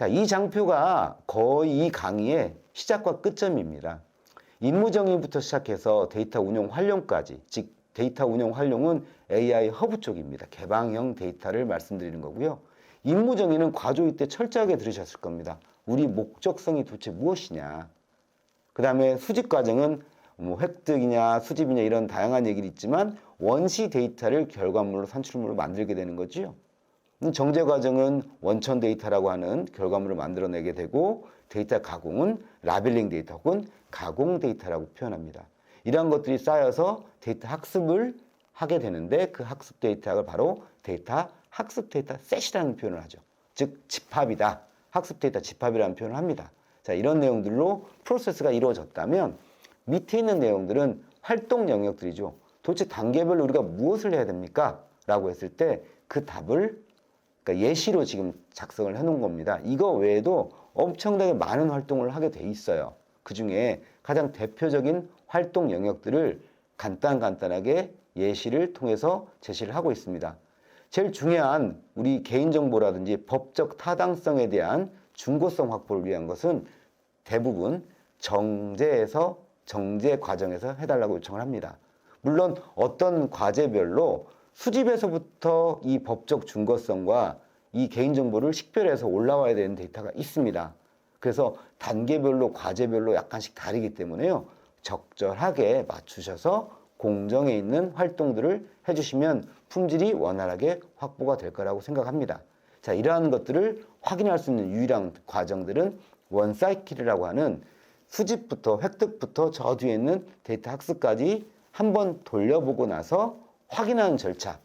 자, 이 장표가 거의 이 강의의 시작과 끝점입니다. 임무 정의부터 시작해서 데이터 운용 활용까지, 즉 데이터 운용 활용은 AI 허브 쪽입니다. 개방형 데이터를 말씀드리는 거고요. 임무 정의는 과조위 때 철저하게 들으셨을 겁니다. 우리 목적성이 도대체 무엇이냐. 그 다음에 수집 과정은 뭐 획득이냐 수집이냐 이런 다양한 얘기를 있지만 원시 데이터를 결과물로 산출물로 만들게 되는 거죠. 정제 과정은 원천 데이터라고 하는 결과물을 만들어내게 되고 데이터 가공은 라벨링 데이터 혹은 가공 데이터라고 표현합니다. 이러한 것들이 쌓여서 데이터 학습을 하게 되는데 그 학습 데이터가 바로 데이터 학습 데이터 셋이라는 표현을 하죠. 즉 집합이다. 학습 데이터 집합이라는 표현을 합니다. 자, 이런 내용들로 프로세스가 이루어졌다면 밑에 있는 내용들은 활동 영역들이죠. 도대체 단계별로 우리가 무엇을 해야 됩니까? 라고 했을 때 그 답을 그러니까 예시로 지금 작성을 해놓은 겁니다. 이거 외에도 엄청나게 많은 활동을 하게 돼 있어요. 그 중에 가장 대표적인 활동 영역들을 간단하게 예시를 통해서 제시를 하고 있습니다. 제일 중요한 우리 개인정보라든지 법적 타당성에 대한 중고성 확보를 위한 것은 대부분 정제 과정에서 해달라고 요청을 합니다. 물론 어떤 과제별로 수집에서부터 이 법적 중거성과 이 개인정보를 식별해서 올라와야 되는 데이터가 있습니다. 그래서 단계별로 과제별로 약간씩 다르기 때문에요. 적절하게 맞추셔서 공정에 있는 활동들을 해주시면 품질이 원활하게 확보가 될 거라고 생각합니다. 자, 이러한 것들을 확인할 수 있는 유일한 과정들은 원사이클이라고 하는 수집부터 획득부터 저 뒤에 있는 데이터 학습까지 한번 돌려보고 나서 확인하는 절차.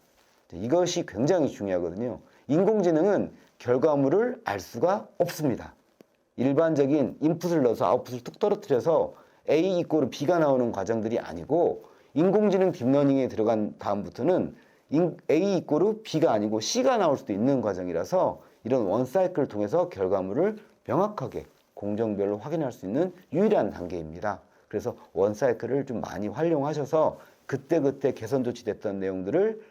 이것이 굉장히 중요하거든요. 인공지능은 결과물을 알 수가 없습니다. 일반적인 인풋을 넣어서 아웃풋을 뚝 떨어뜨려서 A 이꼬르 B가 나오는 과정들이 아니고 인공지능 딥러닝에 들어간 다음부터는 A 이꼬르 B가 아니고 C가 나올 수도 있는 과정이라서 이런 원사이클을 통해서 결과물을 명확하게 공정별로 확인할 수 있는 유일한 단계입니다. 그래서 원사이클을 좀 많이 활용하셔서 그때그때 개선 조치됐던 내용들을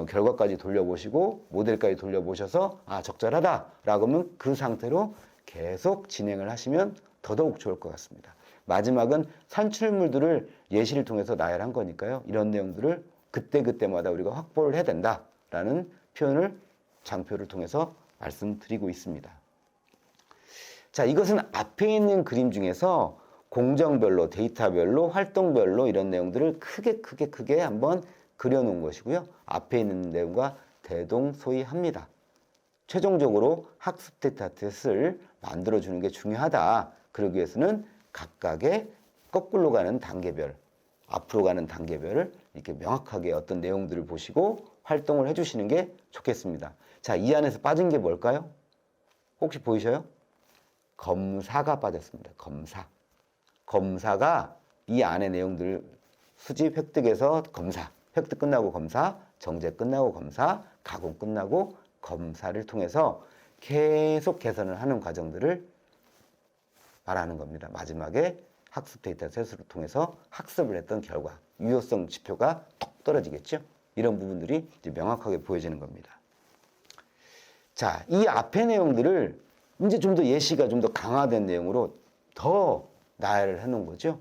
결과까지 돌려보시고 모델까지 돌려보셔서 적절하다라고 하면 그 상태로 계속 진행을 하시면 더더욱 좋을 것 같습니다. 마지막은 산출물들을 예시를 통해서 나열한 거니까요. 이런 내용들을 그때그때마다 우리가 확보를 해야 된다라는 표현을 장표를 통해서 말씀드리고 있습니다. 자, 이것은 앞에 있는 그림 중에서 공정별로, 데이터별로, 활동별로 이런 내용들을 크게 한번 그려놓은 것이고요. 앞에 있는 내용과 대동소이합니다. 최종적으로 학습 데이터셋을 만들어주는 게 중요하다. 그러기 위해서는 각각의 거꾸로 가는 단계별, 앞으로 가는 단계별을 이렇게 명확하게 어떤 내용들을 보시고 활동을 해주시는 게 좋겠습니다. 자, 이 안에서 빠진 게 뭘까요? 혹시 보이셔요? 검사가 빠졌습니다. 검사가 이 안의 내용들을 수집 획득해서 검사, 획득 끝나고 검사, 정제 끝나고 검사, 가공 끝나고 검사를 통해서 계속 개선을 하는 과정들을 말하는 겁니다. 마지막에 학습 데이터 셋을 통해서 학습을 했던 결과, 유효성 지표가 톡 떨어지겠죠? 이런 부분들이 이제 명확하게 보여지는 겁니다. 자, 이 앞의 내용들을 이제 좀 더 예시가 좀 더 강화된 내용으로 더 나열을 해놓은 거죠.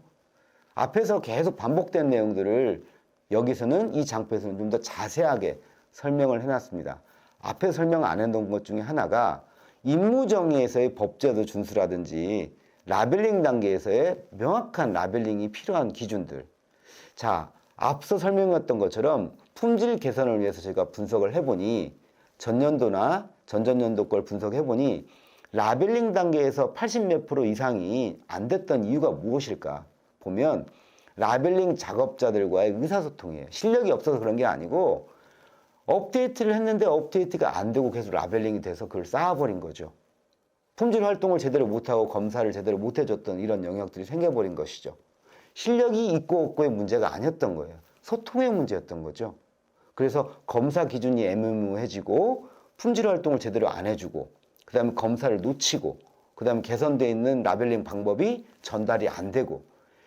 앞에서 계속 반복된 내용들을 여기서는 이 장표에서는 좀 더 자세하게 설명을 해놨습니다. 앞에 설명 안 해놓은 것 중에 하나가 임무정의에서의 법제도 준수라든지 라벨링 단계에서의 명확한 라벨링이 필요한 기준들. 자, 앞서 설명했던 것처럼 품질 개선을 위해서 제가 분석을 해보니 전년도나 전전년도 걸 분석해보니 라벨링 단계에서 80몇 % 이상이 안 됐던 이유가 무엇일까 보면 라벨링 작업자들과의 의사소통이에요. 실력이 없어서 그런 게 아니고 업데이트를 했는데 업데이트가 안 되고 계속 라벨링이 돼서 그걸 쌓아버린 거죠. 품질 활동을 제대로 못하고 검사를 제대로 못해줬던 이런 영역들이 생겨버린 것이죠. 실력이 있고 없고의 문제가 아니었던 거예요. 소통의 문제였던 거죠. 그래서 검사 기준이 애매모호해지고 품질 활동을 제대로 안 해주고 그 다음에 검사를 놓치고 그 다음에 개선되어 있는 라벨링 방법이 전달이 안 되고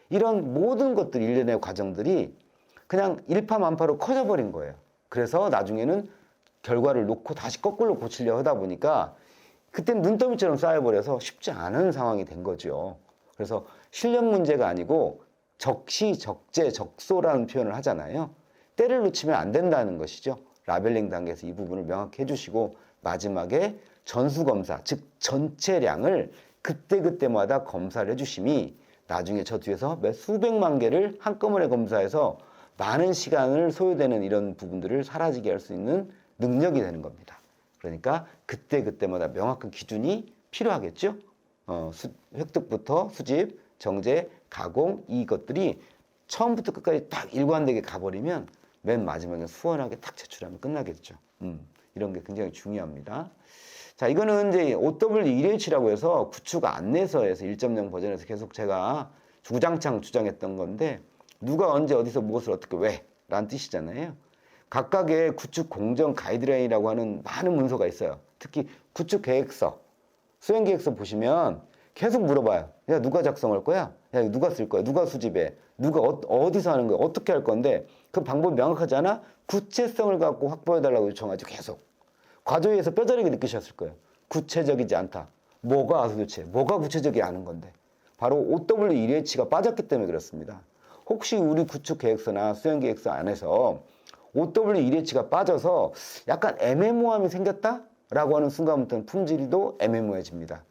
이런 모든 것들 일련의 과정들이 그냥 일파만파로 커져버린 거예요. 그래서 나중에는 결과를 놓고 다시 거꾸로 고치려 하다 보니까 그때는 눈더미처럼 쌓여버려서 쉽지 않은 상황이 된 거죠. 그래서 실력 문제가 아니고 적시, 적재, 적소라는 표현을 하잖아요. 때를 놓치면 안 된다는 것이죠. 라벨링 단계에서 이 부분을 명확히 해주시고 마지막에 전수검사, 즉 전체량을 그때그때마다 검사를 해주심이 나중에 저 뒤에서 몇 수백만 개를 한꺼번에 검사해서 많은 시간을 소요되는 이런 부분들을 사라지게 할 수 있는 능력이 되는 겁니다. 그러니까 그때그때마다 명확한 기준이 필요하겠죠. 획득부터 수집, 정제, 가공 이것들이 처음부터 끝까지 딱 일관되게 가버리면 맨 마지막에 수월하게 딱 제출하면 끝나겠죠. 이런 게 굉장히 중요합니다. 자, 이거는 이제 OW1H라고 해서 구축 안내서에서 1.0 버전에서 계속 제가 주장창 주장했던 건데 누가 언제 어디서 무엇을 어떻게 왜 라는 뜻이잖아요. 각각의 구축 공정 가이드라인이라고 하는 많은 문서가 있어요. 특히 구축 계획서, 수행 계획서 보시면 계속 물어봐요. 야, 누가 작성할 거야? 야, 누가 쓸 거야? 누가 수집해? 누가 어디서 하는 거야? 어떻게 할 건데? 그 방법이 명확하지 않아? 구체성을 갖고 확보해달라고 요청하죠. 계속. 과조위에서 뼈저리게 느끼셨을 거예요. 구체적이지 않다. 뭐가 도대체? 뭐가 구체적이 않은 건데? 바로 OW1H가 빠졌기 때문에 그렇습니다. 혹시 우리 구축 계획서나 수행 계획서 안에서 OW1H가 빠져서 약간 애매모함이 생겼다라고 하는 순간부터는 품질도 애매모호해집니다.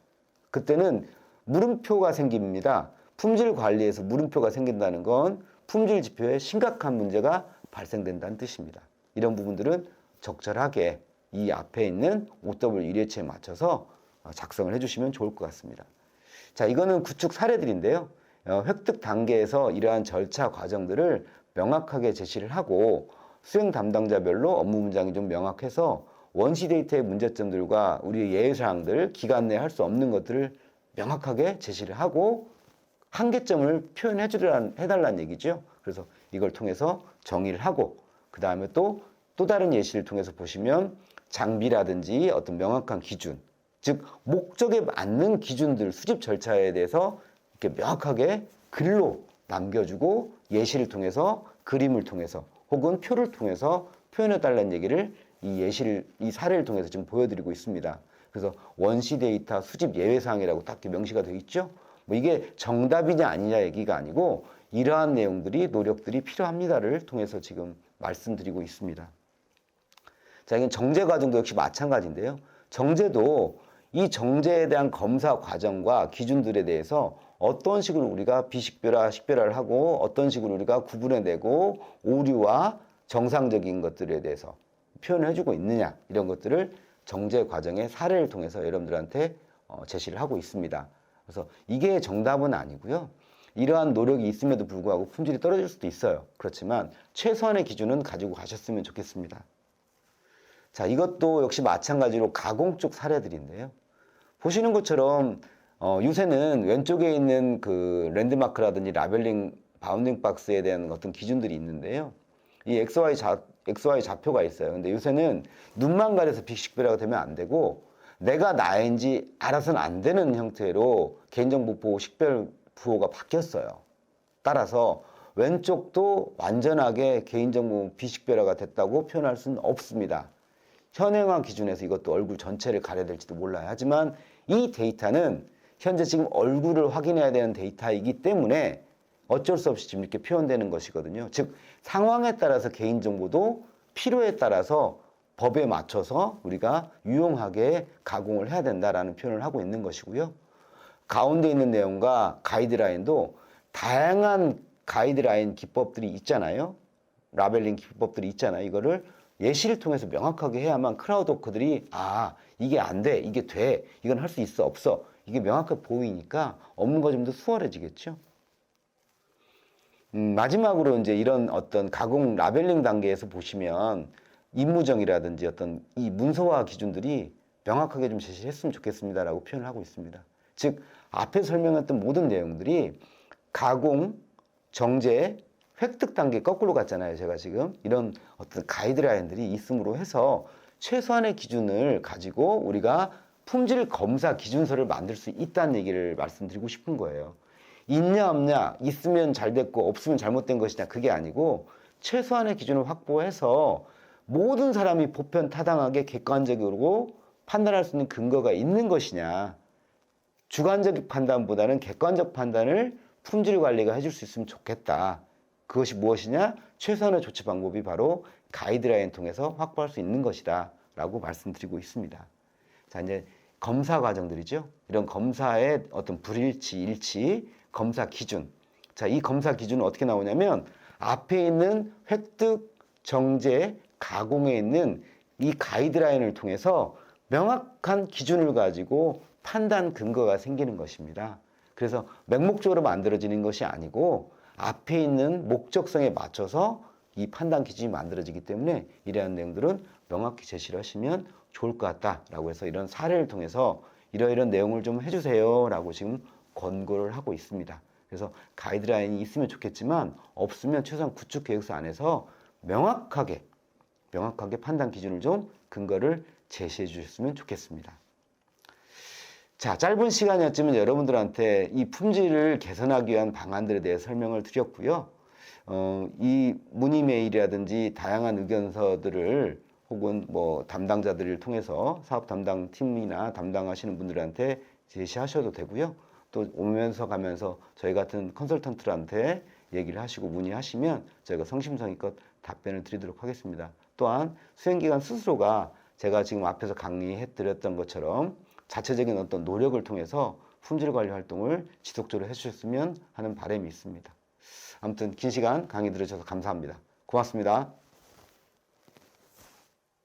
그때는 물음표가 생깁니다. 품질 관리에서 물음표가 생긴다는 건 품질 지표에 심각한 문제가 발생된다는 뜻입니다. 이런 부분들은 적절하게 이 앞에 있는 OW1H에 맞춰서 작성을 해주시면 좋을 것 같습니다. 자, 이거는 구축 사례들인데요. 획득 단계에서 이러한 절차 과정들을 명확하게 제시를 하고 수행 담당자별로 업무 분장이 좀 명확해서 원시 데이터의 문제점들과 우리의 예외사항들, 기간 내에 할 수 없는 것들을 명확하게 제시를 하고 한계점을 해달라는 얘기죠. 그래서 이걸 통해서 정의를 하고 그 다음에 또 다른 예시를 통해서 보시면 장비라든지 어떤 명확한 기준, 즉 목적에 맞는 기준들, 수집 절차에 대해서 이렇게 명확하게 글로 남겨주고 예시를 통해서 그림을 통해서 혹은 표를 통해서 표현해 달라는 얘기를 이 사례를 통해서 지금 보여드리고 있습니다. 그래서 원시 데이터 수집 예외사항이라고 딱 명시가 되어 있죠. 뭐 이게 정답이냐 아니냐 얘기가 아니고 이러한 내용들이 노력들이 필요합니다를 통해서 지금 말씀드리고 있습니다. 자, 이건 정제 과정도 역시 마찬가지인데요. 정제도 이 정제에 대한 검사 과정과 기준들에 대해서 어떤 식으로 우리가 비식별화, 식별화를 하고 어떤 식으로 우리가 구분해내고 오류와 정상적인 것들에 대해서 표현을 해주고 있느냐 이런 것들을 정제 과정의 사례를 통해서 여러분들한테 제시를 하고 있습니다. 그래서 이게 정답은 아니고요. 이러한 노력이 있음에도 불구하고 품질이 떨어질 수도 있어요. 그렇지만 최소한의 기준은 가지고 가셨으면 좋겠습니다. 자, 이것도 역시 마찬가지로 가공 쪽 사례들인데요. 보시는 것처럼 요새는 왼쪽에 있는 그 랜드마크라든지 라벨링 바운딩 박스에 대한 어떤 기준들이 있는데요. 이 XY 좌표가 있어요. 근데 요새는 눈만 가려서 빅식별화가 되면 안 되고 내가 나인지 알아서는 안 되는 형태로 개인정보 보호 식별 부호가 바뀌었어요. 따라서 왼쪽도 완전하게 개인정보 비식별화가 됐다고 표현할 수는 없습니다. 현행화 기준에서 이것도 얼굴 전체를 가려야 될지도 몰라요. 하지만 이 데이터는 현재 지금 얼굴을 확인해야 되는 데이터이기 때문에 어쩔 수 없이 지금 이렇게 표현되는 것이거든요. 즉 상황에 따라서 개인정보도 필요에 따라서 법에 맞춰서 우리가 유용하게 가공을 해야 된다라는 표현을 하고 있는 것이고요. 가운데 있는 내용과 가이드라인도 다양한 가이드라인 기법들이 있잖아요. 라벨링 기법들이 있잖아요. 이거를 예시를 통해서 명확하게 해야만 크라우드워커들이 이게 안 돼, 이게 돼, 이건 할 수 있어, 없어 이게 명확하게 보이니까 업무가 좀 더 수월해지겠죠. 마지막으로 이제 이런 어떤 가공 라벨링 단계에서 보시면 임무정이라든지 어떤 이 문서화 기준들이 명확하게 좀 제시했으면 좋겠습니다라고 표현을 하고 있습니다. 즉 앞에 설명했던 모든 내용들이 가공, 정제, 획득 단계 거꾸로 갔잖아요. 제가 지금 이런 어떤 가이드라인들이 있음으로 해서 최소한의 기준을 가지고 우리가 품질 검사 기준서를 만들 수 있다는 얘기를 말씀드리고 싶은 거예요. 있냐 없냐, 있으면 잘 됐고 없으면 잘못된 것이냐 그게 아니고 최소한의 기준을 확보해서 모든 사람이 보편 타당하게 객관적으로 판단할 수 있는 근거가 있는 것이냐. 주관적 판단보다는 객관적 판단을 품질 관리가 해줄 수 있으면 좋겠다. 그것이 무엇이냐? 최선의 조치 방법이 바로 가이드라인 통해서 확보할 수 있는 것이다. 라고 말씀드리고 있습니다. 자, 이제 검사 과정들이죠. 이런 검사의 어떤 불일치, 일치, 검사 기준. 자, 이 검사 기준은 어떻게 나오냐면 앞에 있는 획득, 정제, 가공에 있는 이 가이드라인을 통해서 명확한 기준을 가지고 판단 근거가 생기는 것입니다. 그래서 맹목적으로 만들어지는 것이 아니고 앞에 있는 목적성에 맞춰서 이 판단 기준이 만들어지기 때문에 이러한 내용들은 명확히 제시를 하시면 좋을 것 같다라고 해서 이런 사례를 통해서 이러이런 내용을 좀 해주세요 라고 지금 권고를 하고 있습니다. 그래서 가이드라인이 있으면 좋겠지만 없으면 최소한 구축 계획서 안에서 명확하게 판단 기준을 좀 근거를 제시해 주셨으면 좋겠습니다. 자, 짧은 시간이었지만 여러분들한테 이 품질을 개선하기 위한 방안들에 대해 설명을 드렸고요. 이 문의 메일이라든지 다양한 의견서들을 혹은 뭐 담당자들을 통해서 사업 담당 팀이나 담당하시는 분들한테 제시하셔도 되고요. 또 오면서 가면서 저희 같은 컨설턴트한테 얘기를 하시고 문의하시면 저희가 성심성의껏 답변을 드리도록 하겠습니다. 또한 수행기관 스스로가 제가 지금 앞에서 강의해 드렸던 것처럼 자체적인 어떤 노력을 통해서 품질 관리 활동을 지속적으로 해주셨으면 하는 바람이 있습니다. 아무튼 긴 시간 강의 들으셔서 감사합니다. 고맙습니다.